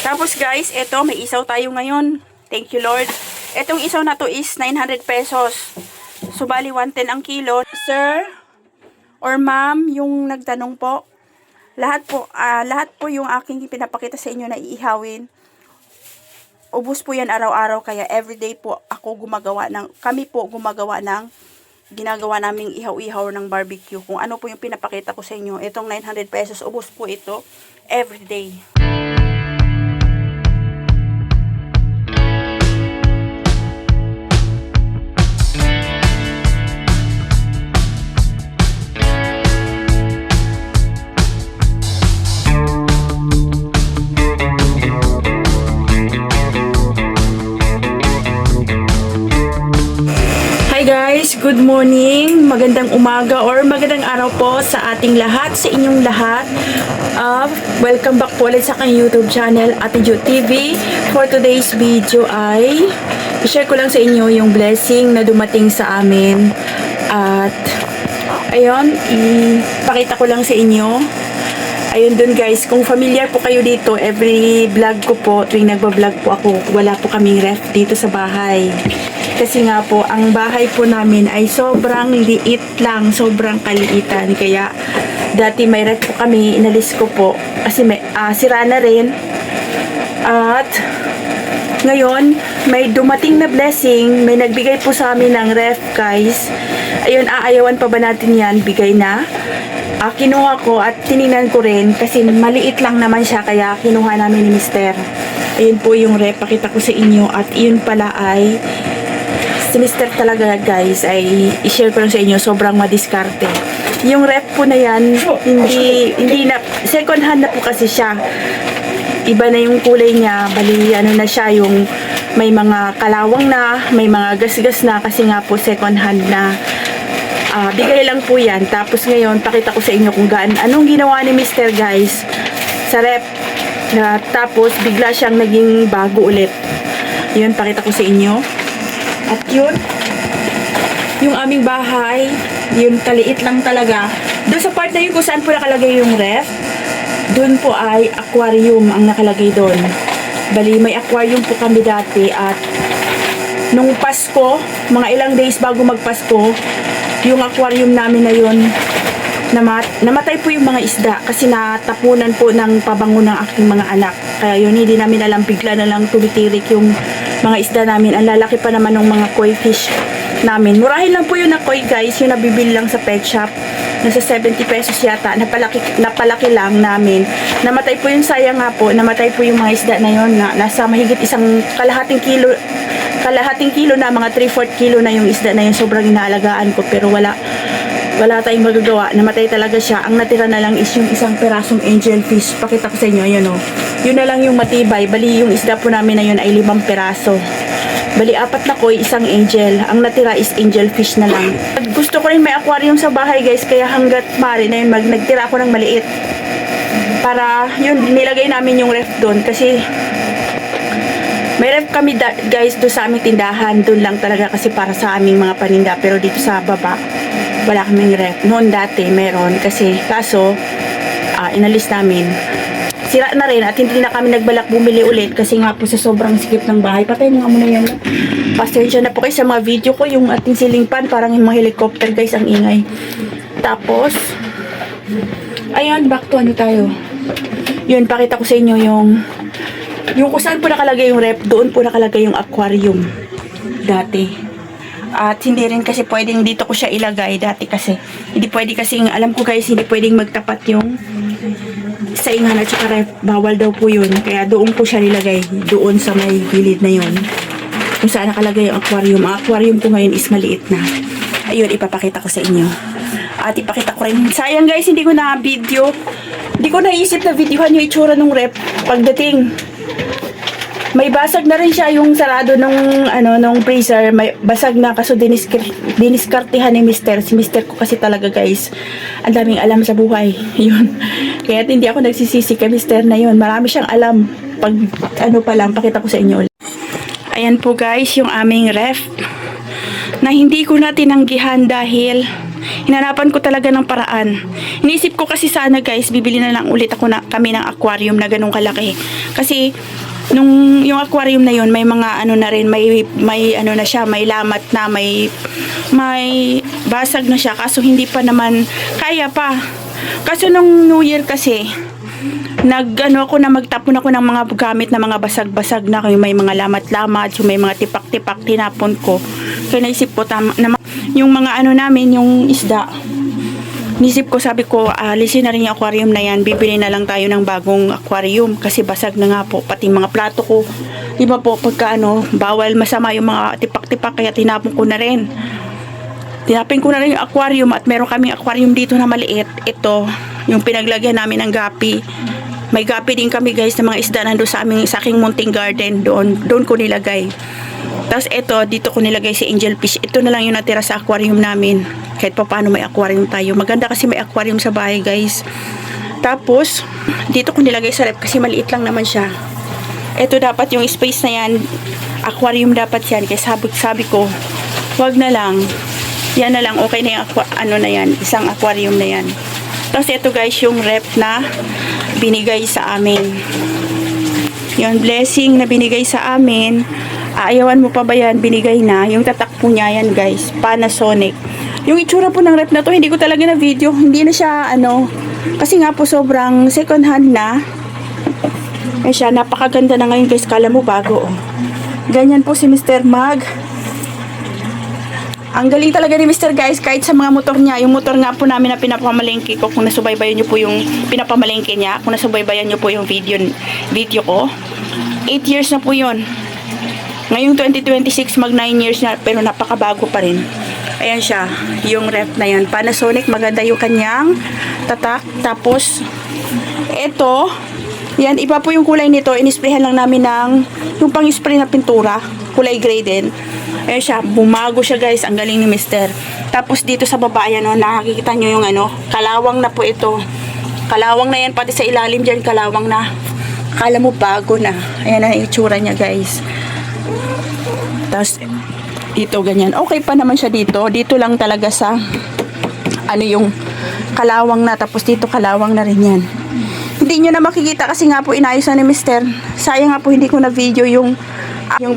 Tapos guys, eto may isaw tayo ngayon. Thank you Lord. Etong isaw na to is 900 pesos. So bali 110 ang kilo. Sir or ma'am, yung nagtanong po, lahat po yung aking pinapakita sa inyo na iihawin. Ubus po yan araw-araw, kaya everyday po kami po gumagawa ng ginagawa naming ihaw-ihaw ng barbecue. Kung ano po yung pinapakita ko sa inyo, itong 900 pesos, ubus po ito everyday. Hi guys, good morning, magandang umaga or magandang araw po sa ating lahat, sa inyong lahat. Welcome back po ulit sa aking YouTube channel, Ate Jo TV. For today's video ay i-share ko lang sa inyo yung blessing na dumating sa amin. At ayun, ipakita ko lang sa inyo. Ayun dun guys, kung familiar po kayo dito, every vlog ko po, tuwing nagbablog po ako, wala po kaming ref dito sa bahay. Kasi nga po, ang bahay po namin ay sobrang liit lang, sobrang kaliitan. Kaya, dati may ref po kami, inalis ko po. Kasi sira na rin. At, ngayon, may dumating na blessing. May nagbigay po sa amin ng ref, guys. Ayun, aayawan pa ba natin yan? Bigay na. Kinuha ko at tiningnan ko rin. Kasi maliit lang naman siya, kaya kinuha namin ni Mister. Ayun po yung ref, pakita ko sa inyo. At yun pala ay si Mister talaga guys, ay i-share ko lang sa inyo, sobrang madiskarte. Yung ref po na yan, hindi na, second hand na po kasi siya. Iba na yung kulay niya, bali ano na siya, yung may mga kalawang na, may mga gasgas na, kasi nga po second hand na. Bigay lang po yan. Tapos ngayon, pakita ko sa inyo kung anong ginawa ni Mister guys, sa ref. Tapos bigla siyang naging bago ulit. Yun, pakita ko sa inyo. At yun, yung aming bahay, yun kaliit lang talaga. Doon sa part na yun kung saan po nakalagay yung ref, doon po ay aquarium ang nakalagay doon. Bali, may aquarium po kami dati at nung Pasko, mga ilang days bago magpasko, yung aquarium namin na yun, namatay po yung mga isda kasi natapunan po ng pabango ng aking mga anak. Kaya yun, hindi namin alam, bigla na lang tumitirik yung mga isda namin. Ang lalaki pa naman ng mga koi fish namin. Murahin lang po yun na koi guys, yung nabibili lang sa pet shop. Nasa 70 pesos yata. Napalaki lang namin. Namatay po yung, sayang nga po, namatay po yung mga isda na yun. Nasa mahigit kalahating kilo na, mga 3/4 kilo na yung isda na yun. Sobrang inaalagaan ko pero wala tayong magagawa. Namatay talaga siya. Ang natira na lang is yung isang perasong angel fish. Pakita ko sa inyo, yun o. Yun na lang yung matibay. Bali, yung isda po namin na yun ay 5 peraso. Bali, 4 na ko'y isang angel. Ang natira is angel fish na lang. Gusto ko rin may aquarium sa bahay, guys. Kaya hanggat maaari na yun, nagtira ako ng maliit. Para, yun, nilagay namin yung ref doon. Kasi, may ref kami, guys, doon sa aming tindahan. Doon lang talaga kasi para sa aming mga paninda. Pero dito sa baba, wala kaming ref. Noon dati, meron. Kaso, inalis namin. Sira na rin at hindi na kami nagbalak bumili ulit kasi nga po sa sobrang sikip ng bahay. Patayin mo nga muna yan. Pasensya na po kayo sa mga video ko. Yung ating ceiling fan, parang yung mga helicopter guys, ang ingay. Tapos, ayun, back to ano tayo. Yun, pakita ko sa inyo yung kung saan po nakalagay yung ref, doon po nakalagay yung aquarium. Dati. At hindi rin kasi pwedeng dito ko siya ilagay dati kasi. Hindi pwede kasi, alam ko guys, hindi pwedeng magtapat yung saingan at saka ref. Bawal daw po yun. Kaya doon ko siya nilagay. Doon sa may gilid na yun. Kung saan nakalagay yung aquarium. Ang aquarium ko ngayon is maliit na. Ayun, ipapakita ko sa inyo. At ipakita ko rin. Sayang guys, hindi ko na video. Hindi ko naisip na videohan yung itsura ng ref. Pagdating, may basag na rin siya yung sarado nung freezer. May basag na kaso diniskartehan ni Mister. Si Mister ko kasi talaga guys, ang daming alam sa buhay. Yun. Kaya hindi ako nagsisisi kay Mister na yun. Marami siyang alam. Pag pa lang, pakita ko sa inyo ulit. Ayan po guys, yung aming ref na hindi ko na tinanggihan dahil Hinanapan ko talaga ng paraan. Iniisip ko kasi sana guys, bibili na lang ulit kami ng aquarium na ganun kalaki. Kasi yung aquarium na yun, may mga ano na rin, may ano na siya, may lamat na, may basag na siya. Kaso hindi pa naman, kaya pa. Kaso nung New Year kasi, magtapon ako ng mga gamit na mga basag-basag na, yung may mga lamat-lamat, yung may mga tipak-tipak, tinapon ko. Kaya naisip ko, yung mga ano namin, yung isda, naisip ko, sabi ko, alisin na rin yung aquarium na yan, bibili na lang tayo ng bagong aquarium, kasi basag na nga po, pati mga plato ko, di ba po, pagka bawal masama yung mga tipak-tipak, kaya tinapon ko na rin. Tinapin ko na rin yung aquarium, at meron kaming aquarium dito na maliit. Ito, yung pinaglagyan namin ng gapi. May gapi din kami guys ng mga isda nandun sa aking munting garden. Doon ko nilagay. Tapos ito, dito ko nilagay si angel fish. Ito na lang yung natira sa aquarium namin. Kahit pa paano may aquarium tayo. Maganda kasi may aquarium sa bahay guys. Tapos, dito ko nilagay sa rep kasi maliit lang naman siya. Ito dapat yung space na yan. Aquarium dapat yan. Kaya sabi ko, wag na lang. Yan na lang, okay na yung isang aquarium na yan. Tapos ito guys, yung rep na binigay sa amin. Yung blessing na binigay sa amin. Aayawan mo pa ba yan? Binigay na. Yung tatak po niya yan guys, Panasonic. Yung itsura po ng rep na to, hindi ko talaga na video. Hindi na siya kasi nga po sobrang second hand na. Siya, napakaganda na ngayon guys. Kala mo bago. Ganyan po si Mr. Mag. Ang galing talaga ni Mr. guys, kahit sa mga motor niya. Yung motor nga po namin na pinapamalengke ko, kung nasubaybayan nyo po yung pinapamalengke niya, kung nasubaybayan nyo po yung video ko, 8 years na po yun. Ngayong 2026, mag 9 years na, pero napakabago pa rin. Ayan siya, yung ref na yan. Panasonic, maganda yung kanyang tatak. Tapos, ito, yan, iba po yung kulay nito. Inisprayhan lang namin ng, yung pang-spray na pintura, kulay gray din. Ayan siya, bumago siya guys, ang galing ni Mister. Tapos dito sa baba, ayan nakikita nyo yung kalawang na po ito. Kalawang na yan, pati sa ilalim dyan, kalawang na. Kala mo bago na. Ayan na yung itsura niya guys. Tapos, dito ganyan. Okay pa naman siya dito. Dito lang talaga sa, yung kalawang na. Tapos dito kalawang na rin yan. Hindi nyo na makikita kasi nga po inayos na ni Mister. Sayang nga po hindi ko na video yung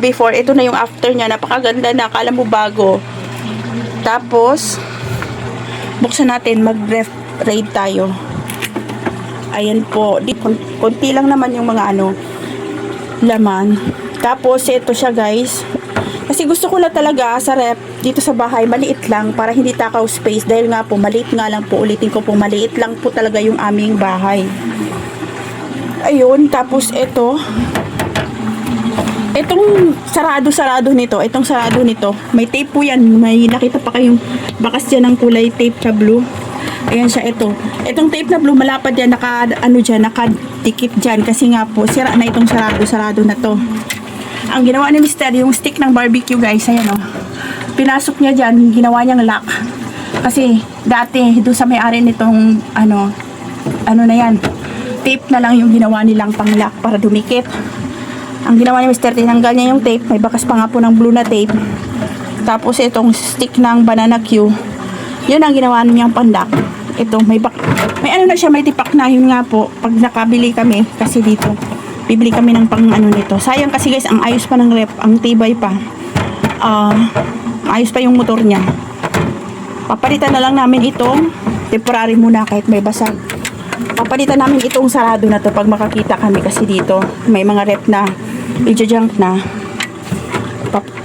before. Ito na yung after niya. Napakaganda na. Akala mo bago. Tapos, buksan natin. Mag-rate tayo. Ayan po. Konti lang naman yung mga laman. Tapos, ito siya guys. Kasi gusto ko na talaga sa rep dito sa bahay, maliit lang para hindi takaw space. Dahil nga po, maliit nga lang po. Ulitin ko po, maliit lang po talaga yung aming bahay. Ayun. Tapos, itong sarado nito, may tape po yan. May nakita pa kayong bakas dyan ng kulay tape na blue. Ayan siya, itong tape na blue, malapad yan, nakadikit dyan. Kasi nga po, sira na itong sarado na to. Ang ginawa ni Mister, yung stick ng barbecue guys, ayan pinasok niya dyan, ginawa niyang lock. Kasi, dati, doon sa may-ari nitong, na yan, tape na lang yung ginawa nilang pang lock para dumikit. Ang ginawa ni Mr. tinanggal niya yung tape. May bakas pa nga po ng blue na tape. Tapos itong stick ng banana Q. Yun ang ginawa niyang pandak. Ito, may na siya, may tipak na. Yun nga po, pag nakabili kami, kasi dito, bibili kami ng pang nito. Sayang kasi guys, ang ayos pa ng rep. Ang tibay pa. Ayos pa yung motor niya. Papalitan na lang namin itong temporary muna kahit may basag. Papalitan namin itong sarado na to pag makakita kami kasi dito may mga rep na i-junk na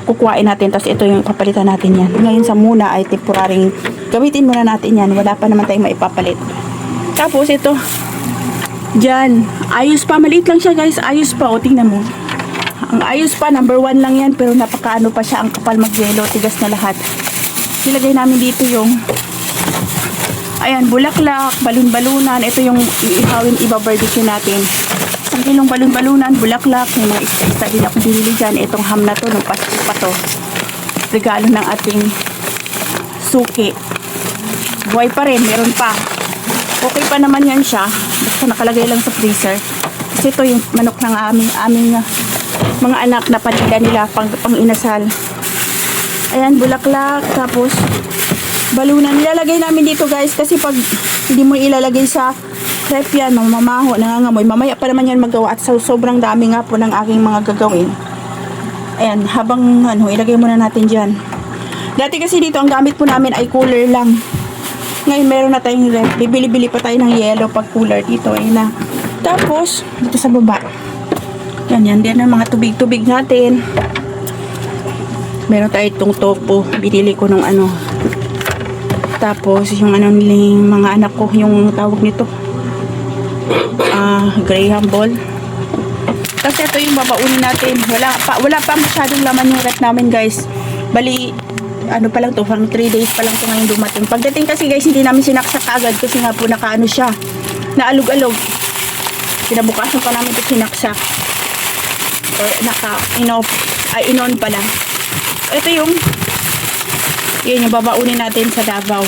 kukuhain natin. Tapos ito yung papalitan natin yan. Ngayon sa muna ay temporaring gamitin muna natin yan. Wala pa naman tayong maipapalit. Tapos ito dyan, ayos pa, maliit lang siya guys. Ayos pa, tingnan mo. Ang ayos pa, number 1 lang yan. Pero napakaano pa siya, ang kapal mag-yelo, tigas na lahat. Silagay namin dito yung ayan, bulaklak, balon-balunan. Ito yung iihawin, iba-barbecue natin. Ang kilong balon-balunan, bulaklak. May mga isa din ako binili dyan. Itong ham na to, nung pa to. Regalo ng ating suki. Buhay pa rin, meron pa. Okay pa naman yan siya. Basta nakalagay lang sa freezer. Kasi ito yung manok ng aming mga anak na panila nila pang inasal. Ayan, bulaklak. Tapos balunan. Nilalagay namin dito guys kasi pag hindi mo ilalagay sa ref yan, mamamaho, nangangamoy. Mamaya pa naman yan magawa at sobrang dami nga po ng aking mga gagawin. Ayan, habang ilagay muna natin dyan. Dati kasi dito ang gamit po namin ay cooler lang. Ngayon meron na tayong ref. Bibili-bili pa tayo ng yellow pag cooler dito. Ayun na. Tapos, dito sa baba. Yan din ang mga tubig-tubig natin. Meron tayo itong topo. Binili ko nung Tapos, yung niling mga anak ko, yung tawag nito. Graham ball. Kasi ito yung babaunin natin. Wala pa masyadong laman yung ref namin guys. Bali, pa lang to, 3 days pa lang to ngayon dumating. Pagdating kasi guys, hindi namin sinaksak agad kasi nga po siya. Naalog-alog. Pinabukasan pa namin ito sinaksak. Or inon pala. Ito yung babaunin natin sa Davao.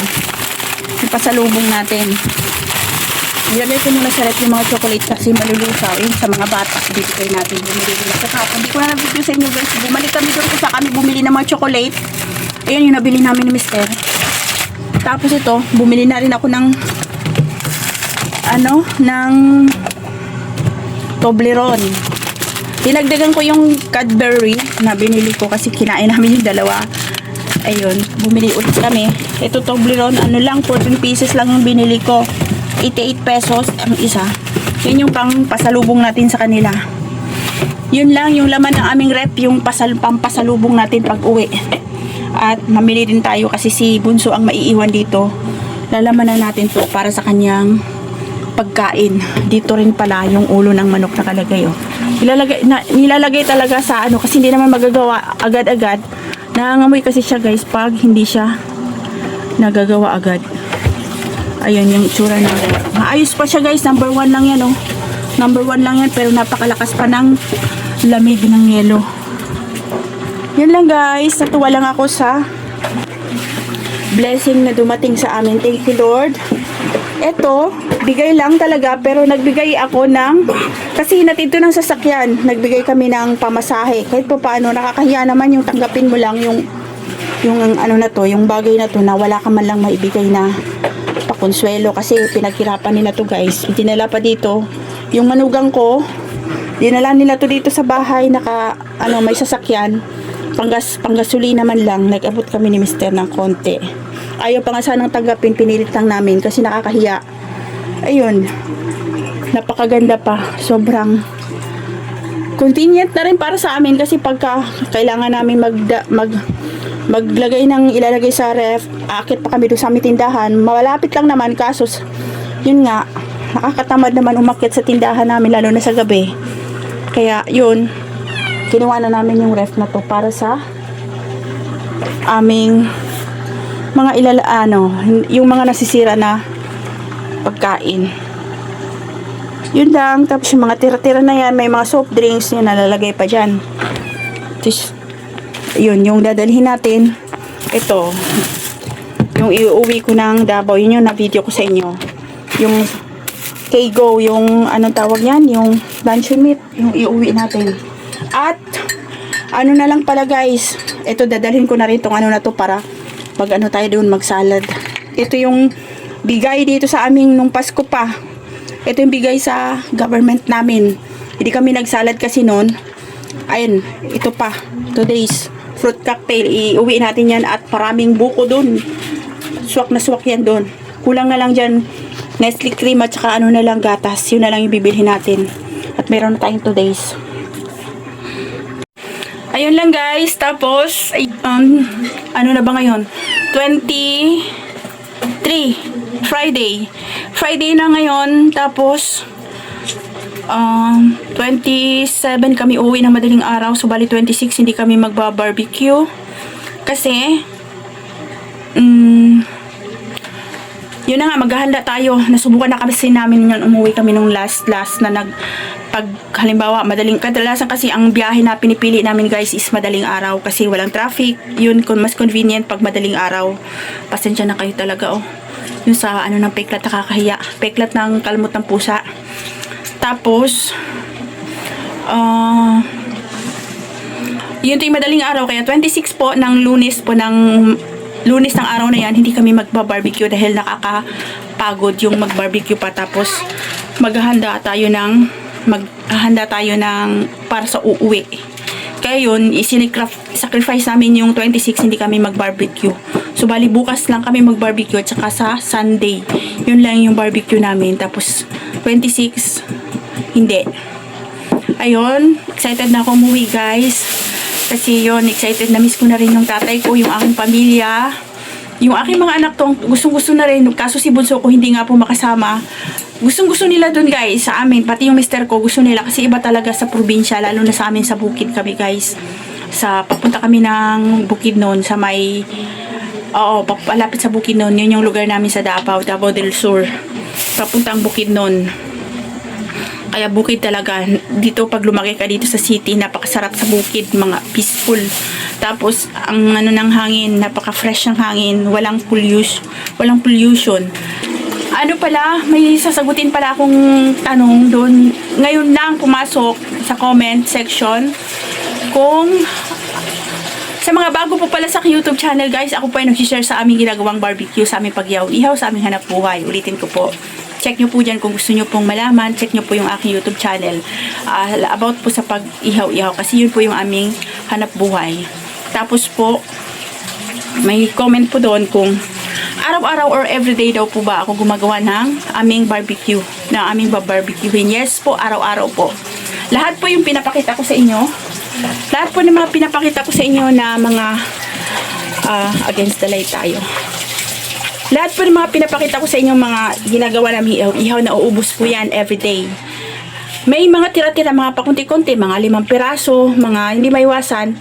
Yung pasalubong natin. Ilagay ko muna sa ref yung mga chocolate kasi malulusaw. Yun sa mga bata. Bibigay natin. Bumili nila sa kapon. Hindi ko na nabigyo sa inyo guys. Bumalik kami doon kung saan kami bumili ng mga chocolate. Ayan yung nabili namin ni Mister. Tapos ito, bumili na rin ako ng Toblerone. Dinagdagan ko yung Cadbury na binili ko kasi kinain namin yung dalawa. Ayun, bumili ulit kami. Ito Toblerone, 14 pieces lang yung binili ko. 88 pesos ang isa. Yun yung pang pasalubong natin sa kanila. Yun lang yung laman ng aming rep, yung pampasalubong natin pag uwi. At mamili din tayo kasi si Bunso ang maiiwan dito. Lalaman na natin to para sa kanyang pagkain. Dito rin pala yung ulo ng manok nakalagay. Nilalagay talaga sa kasi hindi naman magagawa agad-agad. Nangangamoy kasi siya guys pag hindi siya nagagawa agad. Ayun yung itsura ng maayos pa siya guys. Number 1 lang yan Number 1 lang yan pero napakalakas pa ng lamig ng yelo. Yan lang guys. Natuwa lang ako sa blessing na dumating sa amin. Thank you Lord. Ito, bigay lang talaga pero nagbigay ako kasi hinatid to ng sasakyan. Nagbigay kami ng pamasahe. Kahit pa paano nakakahiya naman yung tanggapin mo lang yung yung bagay na to na wala ka man lang maibigay na konsuelo kasi pinaghirapan nila to guys. Dinala pa dito yung manugang ko. Dinala nila to dito sa bahay may sasakyan. Panggasolina man lang. Nag-abot kami ni Mister ng konti. Ayaw pa nga sanang tanggapin, pinilit lang namin kasi nakakahiya. Ayun. Napakaganda pa. Sobrang convenient na rin para sa amin kasi pagka kailangan namin maglagay ng ilalagay sa ref, aakit pa kami doon sa aming tindahan. Malapit lang naman kasos yun nga, nakakatamad naman umakyat sa tindahan namin lalo na sa gabi. Kaya yun, kinuha na namin yung ref na to para sa aming mga yung mga nasisira na pagkain. Yun lang. Tapos yung mga tira-tira na yan, may mga soft drinks yun nalalagay pa dyan. Tapos yun, yung dadalhin natin, ito, yung iuwi ko ng Davao, yun yung na-video ko sa inyo. Yung K-Go, yung tawag yan, yung luncheon meat, yung iuwi natin. At, na lang pala guys, ito dadalhin ko na rin tong na to para pag tayo doon magsalad. Ito yung bigay dito sa aming nung Pasko pa. Ito yung bigay sa government namin. Hindi kami nagsalad kasi noon. Ayun, ito pa, today's fruit cocktail, iuwi natin yan at maraming buko dun. Swak na swak yan dun. Kulang na lang dyan Nestle cream at saka na lang gatas. Yun na lang yung bibilhin natin. At meron na tayong 2 days. Ayun lang guys. Tapos, na ba ngayon? 23 Friday. Friday na ngayon. Tapos, 27 kami uwi ng madaling araw. So, bali 26 hindi kami magba-barbecue. Kasi, yun na nga, maghahanda tayo. Nasubukan na kasi namin yun. Umuwi kami nung last na pag halimbawa, kadalasan kasi ang biyahe na pinipili namin guys is madaling araw kasi walang traffic. Yun, mas convenient pag madaling araw. Pasensya na kayo talaga Yung sa ng peklat nakakahiya. Peklat ng kalmot ng pusa. Tapos, yun ito yung madaling araw. Kaya 26 po ng Lunes po ng Lunes ng araw na yan, hindi kami magba-barbecue dahil nakakapagod yung mag-barbecue pa. Tapos maghahanda tayo ng para sa uuwi. Kaya yun, sacrifice namin yung 26, hindi kami mag-barbecue. So bali bukas lang kami mag-barbecue at saka sa Sunday. Yun lang yung barbecue namin. Tapos 26, hindi. Ayun, excited na ako umuwi guys. Kasi yun, excited na miss ko na rin yung tatay ko, yung aking pamilya. Yung aking mga anak to, gustong-gusto na rin. Kaso si Bunso ko hindi nga po makasama. Gustong-gusto nila dun guys, sa amin. Pati yung mister ko, gusto nila. Kasi iba talaga sa probinsya, lalo na sa amin sa bukid kami guys. Papunta kami ng Bukidnon sa may... Oo, papalapit sa Bukidnon. Yun yung lugar namin sa Davao del Sur. Papuntang Bukidnon. Kaya bukid talaga. Dito pag lumaki ka dito sa city, napakasarap sa bukid, mga peaceful. Tapos ang ng hangin, napaka-fresh ng hangin, walang pollution. Ano pala, may sasagutin pala akong tanong doon. Ngayon lang pumasok sa comment section kung sa mga bago po pala sa YouTube channel guys, ako po ay nag-share sa aming ginagawang barbecue, sa aming pag-ihaw-ihaw, sa aming hanap buhay. Ulitin ko po. Check nyo po dyan kung gusto nyo pong malaman. Check nyo po yung aking YouTube channel. About po sa pag-ihaw-ihaw. Kasi yun po yung aming hanap buhay. Tapos po, may comment po doon kung araw-araw or everyday daw po ba ako gumagawa ng aming barbecue. Na aming babarbecuehin. Yes po, araw-araw po. Lahat po yung pinapakita ko sa inyo. Lahat po ng mga pinapakita ko sa inyo na mga against the light tayo. Lahat po ng mga pinapakita ko sa inyo mga ginagawa namin ihaw na uubos po yan everyday. May mga tira-tira, mga pakunti-kunti, mga 5 piraso, mga hindi maiwasan,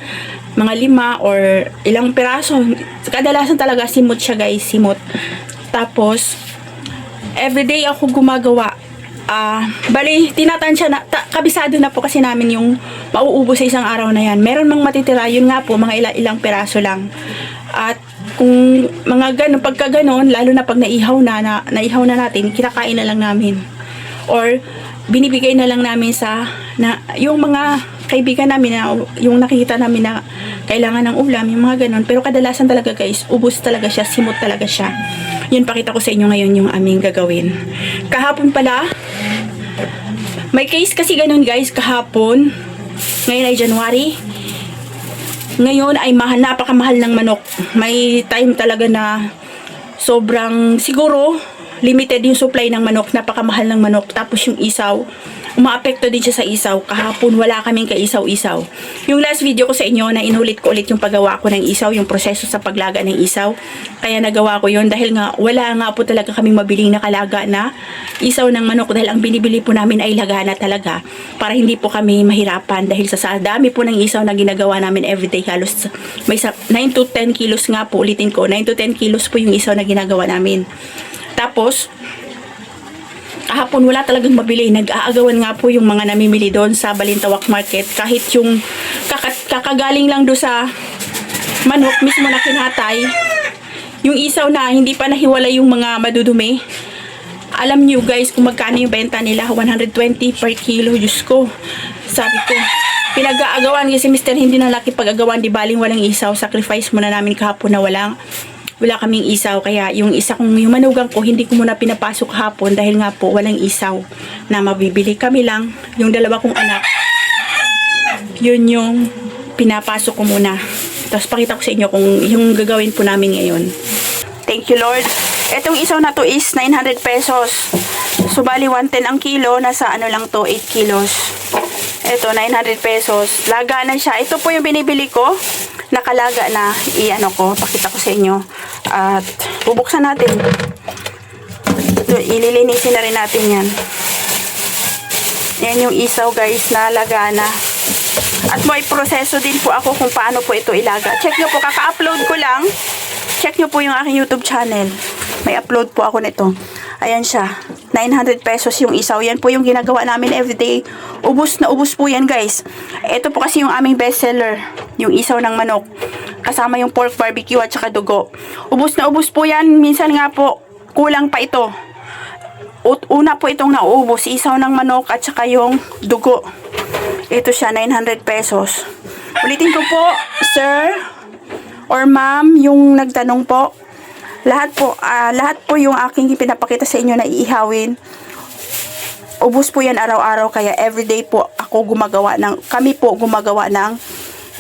mga 5 or ilang piraso. Kadalasan talaga simot siya guys, simot. Tapos, everyday ako gumagawa. Bali, tinatansya na, kabisado na po kasi namin yung mauubos sa isang araw na yan. Meron mang matitira, yun nga po, mga ilang piraso lang. At kung mga ganun, pagka ganun, lalo na pag naihaw na natin, kinakain na lang namin. Or, binibigay na lang namin yung mga kaibigan namin na, yung nakikita namin na kailangan ng ulam, yung mga ganun. Pero kadalasan talaga guys, ubos talaga siya, simot talaga siya. Yun, pakita ko sa inyo ngayon yung aming gagawin. Kahapon pala, may case kasi ganun guys, kahapon, ngayon ay January, ngayon ay napakamahal ng manok. May time talaga na sobrang, siguro, limited yung supply ng manok. Napakamahal ng manok. Tapos yung isaw, umaapekto din siya sa isaw. Kahapon wala kaming kaisaw-isaw. Yung last video ko sa inyo na inulit ko ulit yung paggawa ko ng isaw, yung proseso sa paglaga ng isaw. Kaya nagawa ko yun dahil nga wala nga po talaga kaming mabiling nakalaga na isaw ng manok dahil ang binibili po namin ay lagana talaga para hindi po kami mahirapan dahil sa dami po ng isaw na ginagawa namin everyday. Halos may 9 to 10 kilos nga po, ulitin ko, 9 to 10 kilos po yung isaw na ginagawa namin. Tapos kahapon wala talagang mabili. Nag-aagawan nga po yung mga namimili doon sa Balintawak Market. Kahit yung kakagaling lang doon sa manok mismo na kinatay. Yung isaw na hindi pa nahiwalay yung mga madudumi. Alam nyo guys kung magkano yung benta nila. 120 per kilo. Diyos ko. Sabi ko, pinag-aagawan kasi Mr. hindi na laki pag-agawan. Di baling walang isaw. Sacrifice muna namin kahapon na wala kaming isaw, kaya yung yung manugang ko, hindi ko muna pinapasok hapon dahil nga po walang isaw na mabibili. Kami lang, yung 2 kong anak, yun yung pinapasok ko muna. Tapos pakita ko sa inyo kung yung gagawin po namin ngayon. Thank you Lord. Etong isaw na to is 900 pesos. So bali 110 ang kilo, nasa ano lang to, 8 kilos. Ito 900 pesos. Laga na siya. Ito po yung binibili ko. Nakalaga na, pakita ko sa inyo. At bubuksan natin. Ito, ililinisin na rin natin yan. Yan yung isaw guys na lagana. At may proseso din po ako kung paano po ito ilaga. Check nyo po, kaka-upload ko lang. Check nyo po yung aking YouTube channel. May upload po ako nito. Ayan siya. 900 pesos yung isaw. Yan po yung ginagawa namin everyday. Ubus na ubus po yan guys. Ito po kasi yung aming bestseller. Yung isaw ng manok. Kasama yung pork barbecue at saka dugo. Ubus na ubus po yan. Minsan nga po, kulang pa ito. Una po itong nauubos. Isaw ng manok at saka yung dugo. Ito siya, 900 pesos. Ulitin ko po, sir. or ma'am, yung nagtanong po, lahat po yung aking pinapakita sa inyo na iihawin, ubos po yan araw-araw, kaya everyday po kami po gumagawa ng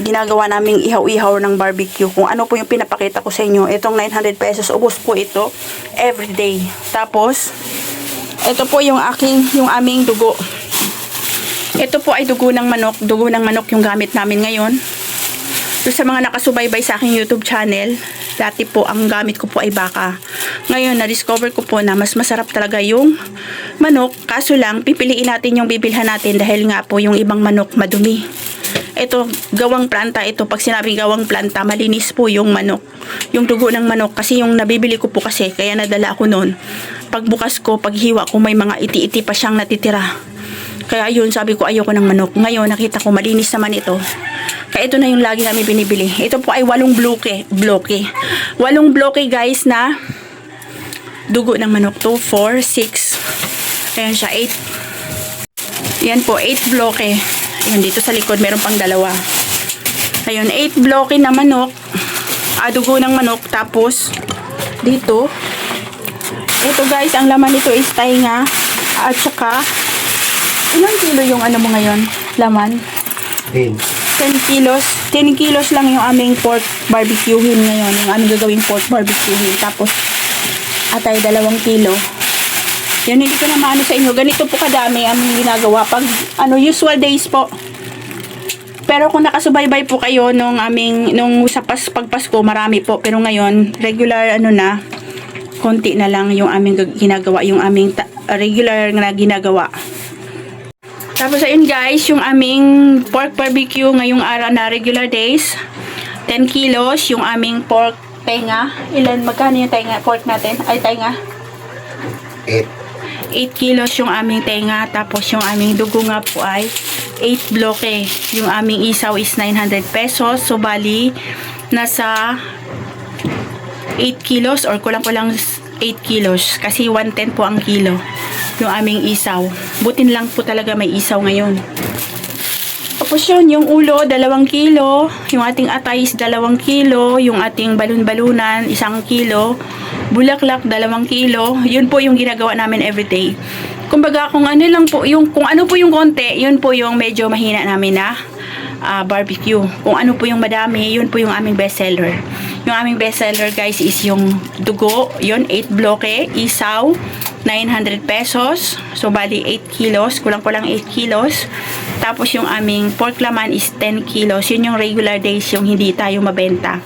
ginagawa naming ihaw-ihaw ng barbecue. Kung ano po yung pinapakita ko sa inyo, itong 900 pesos, ubos po ito everyday. Tapos, ito po yung aming dugo. Ito po ay dugo ng manok yung gamit namin ngayon. So, sa mga nakasubaybay sa aking YouTube channel, dati po ang gamit ko po ay baka. Ngayon, na-discover ko po na mas masarap talaga yung manok. Kaso lang, pipiliin natin yung bibilhan natin dahil nga po yung ibang manok madumi. Ito, gawang planta ito. Pag sinabing gawang planta, malinis po yung manok. Yung dugo ng manok. Kasi yung nabibili ko po kasi, kaya nadala ako noon. Pagbukas ko, paghiwa ko, may mga iti-iti pa siyang natitira. Kaya yun, sabi ko ayoko ng manok. Ngayon, nakita ko malinis naman ito. Kaya ito na yung lagi namin binibili. Ito po ay 8 bloke. 8 bloke guys na dugo ng manok. 2, 4, 6. Ayan siya, 8. Yan po, 8 bloke. Ayan, dito sa likod, meron pang dalawa. Ayun, 8 bloke na manok. Dugo ng manok. Tapos, dito, ito guys, ang laman nito is tainga. At saka, ilang kilo yung ano mo ngayon? Laman? 10 kilos. 10 kilos lang yung aming pork barbecuehin ngayon. Yung aming gagawing pork barbecuehin. Tapos, atay 2 kilo. Yun, hindi ko na maano sa inyo. Ganito po kadami aming ginagawa. Pag, usual days po. Pero kung nakasubaybay po kayo nung sa pagpasko, marami po. Pero ngayon, regular, konti na lang yung aming ginagawa. Yung aming regular na ginagawa. Tapos ayun guys, yung aming pork barbecue ngayong araw na regular days. 10 kilos yung aming pork tenga. Magkano yung tenga pork natin? Ay, tenga? 8 kilos yung aming tenga. Tapos yung aming dugo nga po ay 8 bloke. Yung aming isaw is 900 pesos. So bali, nasa 8 kilos or kulang-kulang 8 kilos. Kasi 110 po ang kilo yung aming isaw. Butin lang po talaga may isaw ngayon. Tapos yun, yung ulo, 2 kilo. Yung ating atay is 2 kilo. Yung ating balon-balunan, 1 kilo. Bulaklak, 2 kilo. Yun po yung ginagawa namin everyday. Kumbaga, kung ano po yung konti, yun po yung medyo mahina namin na barbecue. Kung ano po yung madami, yun po yung aming bestseller. Yung aming bestseller guys is yung dugo, yun 8 bloke, isaw, 900 pesos. So bali 8 kilos, kulang-kulang 8 kilos. Tapos yung aming pork laman is 10 kilos. Yun yung regular days, yung hindi tayo mabenta.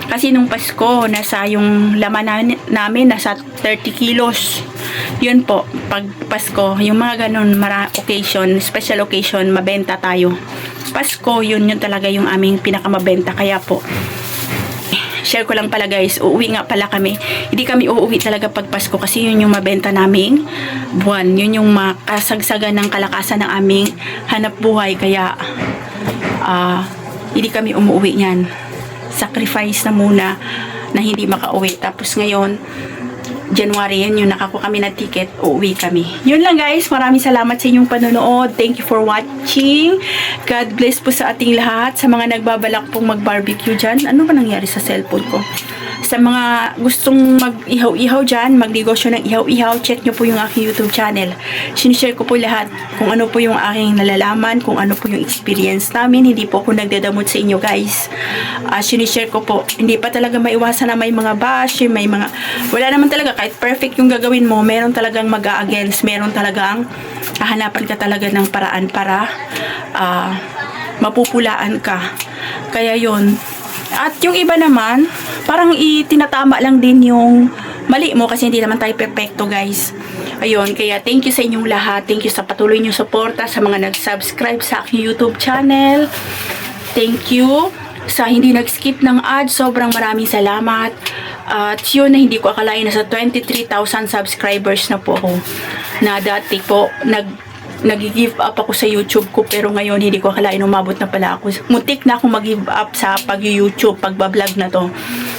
Kasi nung Pasko, nasa yung laman namin nasa 30 kilos. Yun po, pag Pasko, yung mga ganun occasion, special occasion, mabenta tayo. Pasko, yun talaga yung aming pinakamabenta. Kaya po, share ko lang pala guys, uuwi nga pala kami. Hindi kami uuwi talaga pag Pasko kasi yun yung mabenta naming buwan. Yun yung makasagsagan ng kalakasan ng aming hanap buhay. Kaya, hindi kami umuwi niyan. Sacrifice na muna na hindi makauwi. Tapos ngayon, January yan yung nakakuha kami ng ticket, uuwi kami. Yun lang guys, maraming salamat sa inyong panonood. Thank you for watching. God bless po sa ating lahat. Sa mga nagbabalak pong mag-barbecue dyan, ano ba nangyari sa cellphone ko? Sa mga gustong mag-ihaw-ihaw dyan, magnegosyo ng ihaw-ihaw, check nyo po yung aking YouTube channel. Sinishare ko po lahat kung ano po yung aking nalalaman, kung ano po yung experience namin. Hindi po ako nagdadamot sa inyo guys. Sinishare ko po. Hindi pa talaga maiwasan na may mga bash, wala naman talaga. Kahit perfect yung gagawin mo, meron talagang mag-a-against, meron talagang hahanapan ka talaga ng paraan para mapupulaan ka. Kaya yun. At yung iba naman, parang itinatama lang din yung mali mo kasi hindi naman tayo perfecto guys. Ayun, kaya thank you sa inyong lahat. Thank you sa patuloy niyong suporta sa mga nag-subscribe sa aking YouTube channel. Thank you sa hindi nag-skip ng ads. Sobrang maraming salamat. At yun na hindi ko akalain na sa 23,000 subscribers na po ako. Na dati po, nag-give up ako sa YouTube ko pero ngayon hindi ko akalain umabot na pala ako. Muntik na ako mag-give up sa pag-YouTube, pagbablog na to.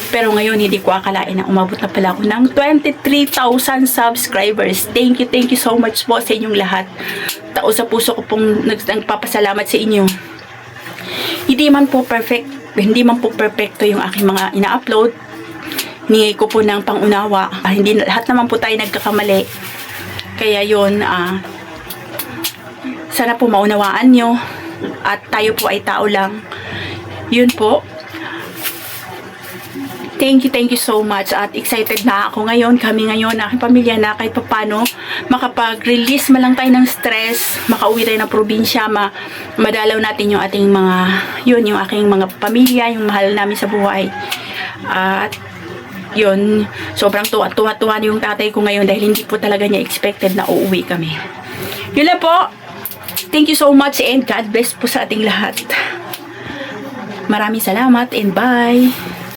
Pero ngayon hindi ko akalain na umabot na pala ako ng 23,000 subscribers. Thank you so much po sa inyong lahat. Tao sa puso ko pong nagpapasalamat sa inyo. Hindi man po perfect hindi man po perfecto yung aking mga ina-upload. Hingi ko po ng pangunawa. Hindi lahat naman po tayo nagkakamali. Kaya yun, sana po maunawaan nyo. At tayo po ay tao lang. Yun po. Thank you so much. At excited na ako ngayon, kami ngayon, aking pamilya na kahit papano makapag-release man lang tayo ng stress, makauwi tayo ng probinsya, madalaw natin yung ating mga, yung aking mga pamilya, yung mahal namin sa buhay. At yun, sobrang tuwa yung tatay ko ngayon dahil hindi po talaga niya expected na uuwi kami. Yun lang po. Thank you so much and God bless po sa ating lahat. Maraming salamat and bye.